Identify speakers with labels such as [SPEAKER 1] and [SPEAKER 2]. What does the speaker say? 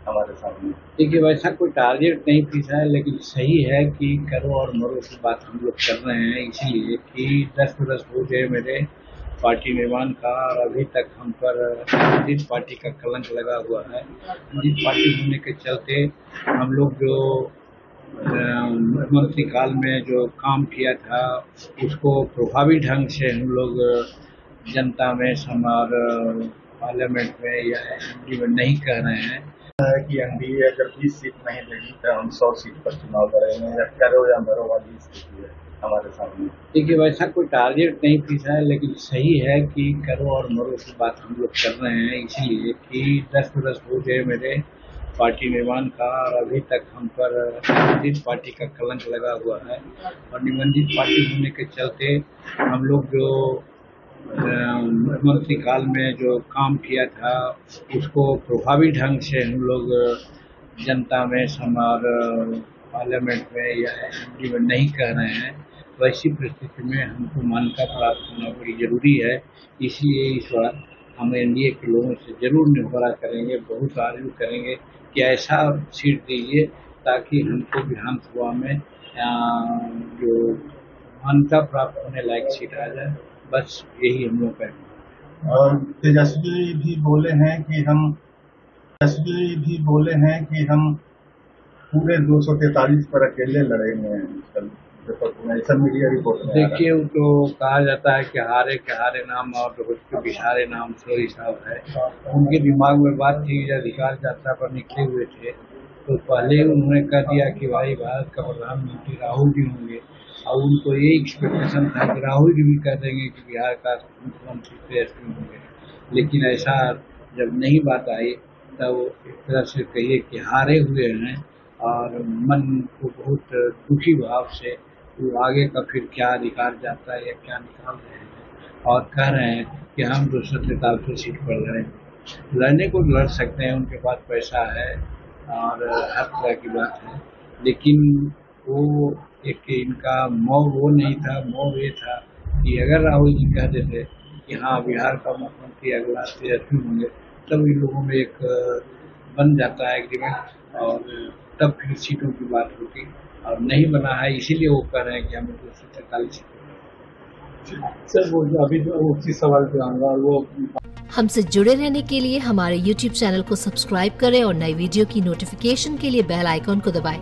[SPEAKER 1] हमारे सामने।
[SPEAKER 2] देखिए, वैसा कोई टारगेट नहीं फिक्स है, लेकिन सही है कि करो और मरो की बात हम लोग कर रहे हैं, इसीलिए कि 10 हो गए मेरे पार्टी निर्माण का, और अभी तक हम पर जिस पार्टी का कलंक लगा हुआ है, जिस पार्टी होने के चलते हम लोग जो मुख्यमंत्री काल में जो काम किया था उसको प्रभावी ढंग से हम लोग जनता में और पार्लियामेंट में या एमपी में नहीं कह रहे हैं
[SPEAKER 1] है कि एनडीए अगर 20 सीट नहीं देगी तो हम 100 सीट पर चुनाव लड़ेंगे, या करो या मरो वाली स्थिति है हमारे सामने।
[SPEAKER 2] देखिए, वैसा कोई टारगेट नहीं फिक्स है, लेकिन सही है कि करो और मरो की बात हम लोग कर रहे हैं, इसीलिए कि 10 हो गए मेरे पार्टी निर्माण का, और अभी तक हम पर जिस पार्टी का कलंक लगा हुआ है, और निबंधित पार्टी होने के चलते हम लोग जो मुख्यमंत्री काल में जो काम किया था उसको प्रभावी ढंग से हम लोग जनता में और पार्लियामेंट में या एमपी में नहीं कह रहे हैं। वैसी परिस्थिति में हमको मान्यता प्राप्त होना बड़ी जरूरी है, इसलिए इस बार हम एनडीए के लोगों से जरूर निर्भरा करेंगे, बहुत आर्ग्यू करेंगे कि ऐसा सीट दीजिए ताकि हमको विधानसभा में जो मान्यता प्राप्त होने लायक सीट आ जाए। बस यही हम लोग का।
[SPEAKER 1] और तेजस्वी भी बोले हैं कि हम पूरे 243 पर अकेले लड़ेंगे, ऐसा मीडिया रिपोर्ट में।
[SPEAKER 2] देखिए, वो तो कहा जाता है कि हारे के हारे नाम और के बिहारे नाम से हिसाब है। उनके दिमाग में बात थी, अधिकार यात्रा पर निकले हुए थे तो पहले ही उन्होंने कह दिया कि भाई भारत का प्रधानमंत्री राहुल जी होंगे, और उनको ये एक्सपेक्टेशन था कि राहुल जी भी कह देंगे कि बिहार का मुख्यमंत्री तेजस्वी होंगे, लेकिन ऐसा जब नहीं बात आई तब एक तरह से कहिए कि हारे हुए हैं, और मन को बहुत दुखी भाव से वो आगे का फिर क्या अधिकार जाता है या क्या निकाल रहे हैं, और कह रहे हैं कि हम 243 सीट पर लड़ेंगे। लड़ने को लड़ सकते हैं, उनके पास पैसा है और हर तरह की बात है, लेकिन वो एक इनका मोह वो नहीं था। मोह ये था कि अगर राहुल जी कह देते कि हाँ बिहार का मुख्यमंत्री अगला तेजस्वी होंगे, तब इन लोगों में एक बन जाता है एग्रीमेंट, और तब फिर सीटों की बात होगी, और नहीं बना है, इसीलिए वो कह रहे हैं कि हमें 243 सीट।
[SPEAKER 3] सर वो अभी उसी सवाल पे आऊंगा, वो
[SPEAKER 4] हमसे जुड़े रहने के लिए हमारे YouTube चैनल को सब्सक्राइब करें और नई वीडियो की नोटिफिकेशन के लिए बेल आइकॉन को दबाएं।